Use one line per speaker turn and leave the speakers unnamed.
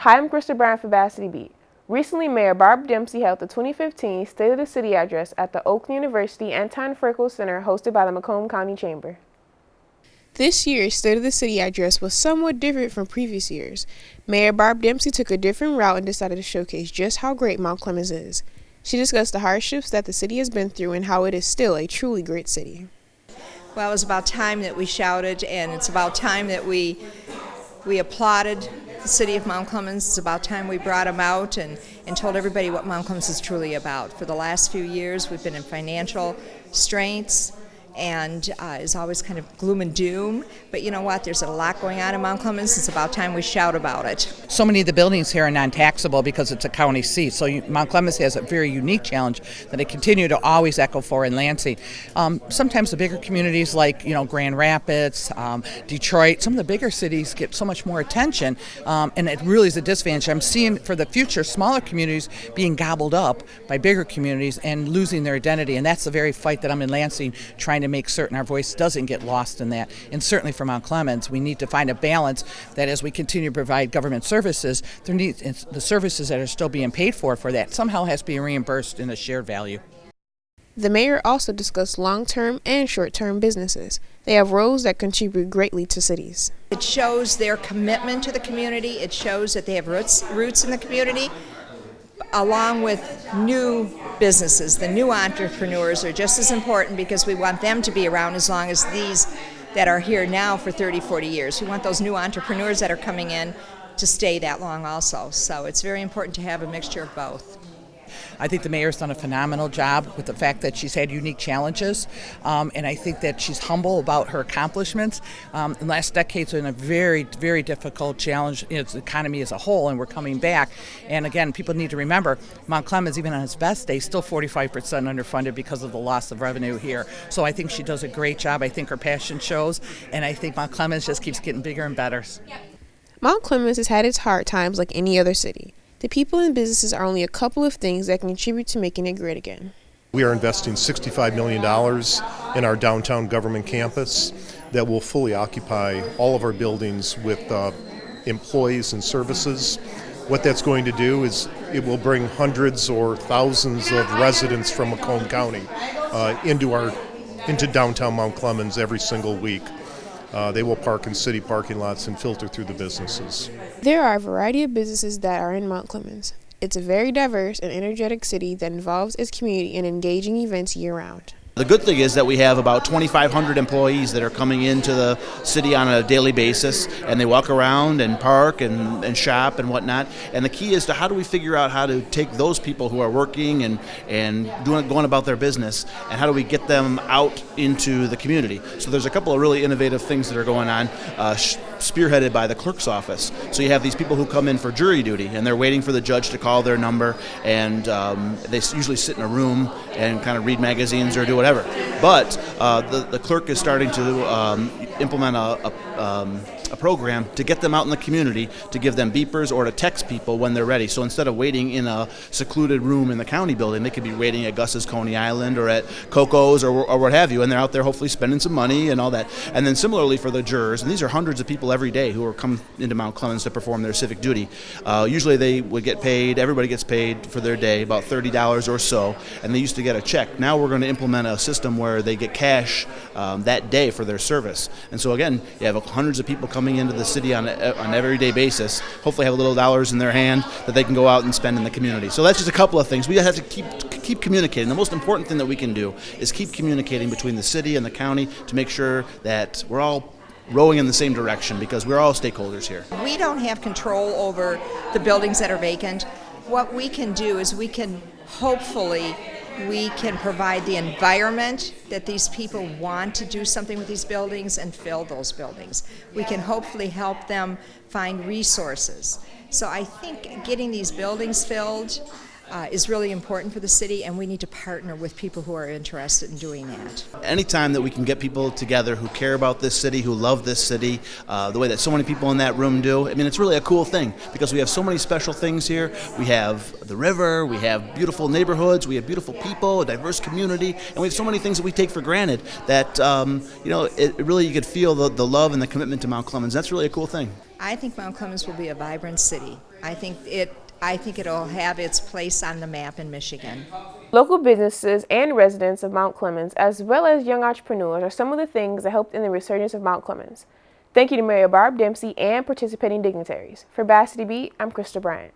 Hi, I'm Krista Brown for Varsity Beat. Recently, Mayor Barb Dempsey held the 2015 State of the City address at the Oakland University Anton Frankel Center hosted by the Macomb County Chamber. This year's State of the City address was somewhat different from previous years. Mayor Barb Dempsey took a different route and decided to showcase just how great Mount Clemens is. She discussed the hardships that the city has been through and how it is still a truly great city.
Well, it was about time that we shouted, and it's about time that we applauded the city of Mount Clemens. It's about time we brought them out and told everybody what Mount Clemens is truly about. For the last few years, we've been in financial straits, and is always kind of gloom and doom. But you know what? There's a lot going on in Mount Clemens. It's about time we shout about it.
So many of the buildings here are non-taxable because it's a county seat. So Mount Clemens has a very unique challenge that I continue to always echo for in Lansing. Sometimes the bigger communities like Grand Rapids, Detroit, some of the bigger cities get so much more attention, and it really is a disadvantage. I'm seeing for the future smaller communities being gobbled up by bigger communities and losing their identity, and that's the very fight that I'm in Lansing, trying to make certain our voice doesn't get lost in that. And certainly for Mount Clemens, we need to find a balance that as we continue to provide government services, the services that are still being paid for that somehow has to be reimbursed in a shared value.
The mayor also discussed long-term and short-term businesses. They have roles that contribute greatly to cities.
It shows their commitment to the community. It shows that they have roots in the community, along with new businesses. The new entrepreneurs are just as important because we want them to be around as long as these that are here now for 30, 40 years. We want those new entrepreneurs that are coming in to stay that long also. So it's very important to have a mixture of both.
I think the mayor's done a phenomenal job with the fact that she's had unique challenges, and I think that she's humble about her accomplishments. The last decade's been a very, very difficult challenge in the economy as a whole, and we're coming back. And again, people need to remember, Mount Clemens, even on its best day, still 45% underfunded because of the loss of revenue here. So I think she does a great job. I think her passion shows, and I think Mount Clemens just keeps getting bigger and better.
Mount Clemens has had its hard times like any other city. The people and businesses are only a couple of things that contribute to making it great again.
We are investing $65 million in our downtown government campus that will fully occupy all of our buildings with employees and services. What that's going to do is it will bring hundreds or thousands of residents from Macomb County into downtown Mount Clemens every single week. They will park in city parking lots and filter through the businesses.
There are a variety of businesses that are in Mount Clemens. It's a very diverse and energetic city that involves its community in engaging events year-round.
The good thing is that we have about 2,500 employees that are coming into the city on a daily basis, and they walk around and park and shop and whatnot. And the key is to how do we figure out how to take those people who are working and going about their business, and how do we get them out into the community. So there's a couple of really innovative things that are going on, spearheaded by the clerk's office. So you have these people who come in for jury duty, and they're waiting for the judge to call their number, and they usually sit in a room and kind of read magazines or do whatever. But the clerk is starting to implement a program to get them out in the community, to give them beepers or to text people when they're ready. So instead of waiting in a secluded room in the county building, they could be waiting at Gus's Coney Island or at Coco's or what have you, and they're out there hopefully spending some money and all that. And then similarly for the jurors, and these are hundreds of people every day who are come into Mount Clemens to perform their civic duty. Usually they would get paid, everybody gets paid for their day, about $30 or so, and they used to get a check. Now we're going to implement a system where they get cash that day for their service. And so again, you have hundreds of people coming into the city on an everyday basis, hopefully have little dollars in their hand that they can go out and spend in the community. So that's just a couple of things. We have to keep communicating. The most important thing that we can do is keep communicating between the city and the county to make sure that we're all rowing in the same direction, because we're all stakeholders here.
We don't have control over the buildings that are vacant. What we can do is we can provide the environment that these people want to do something with these buildings and fill those buildings. We can hopefully help them find resources. So I think getting these buildings filled is really important for the city, and we need to partner with people who are interested in doing that.
Anytime that we can get people together who care about this city, who love this city, the way that so many people in that room do, I mean, it's really a cool thing because we have so many special things here. We have the river, we have beautiful neighborhoods, we have beautiful people, a diverse community, and we have so many things that we take for granted that, it really, you could feel the love and the commitment to Mount Clemens. That's really a cool thing.
I think Mount Clemens will be a vibrant city. I think it'll have its place on the map in Michigan.
Local businesses and residents of Mount Clemens, as well as young entrepreneurs, are some of the things that helped in the resurgence of Mount Clemens. Thank you to Mayor Barb Dempsey and participating dignitaries. For Varsity Beat, I'm Krista Bryant.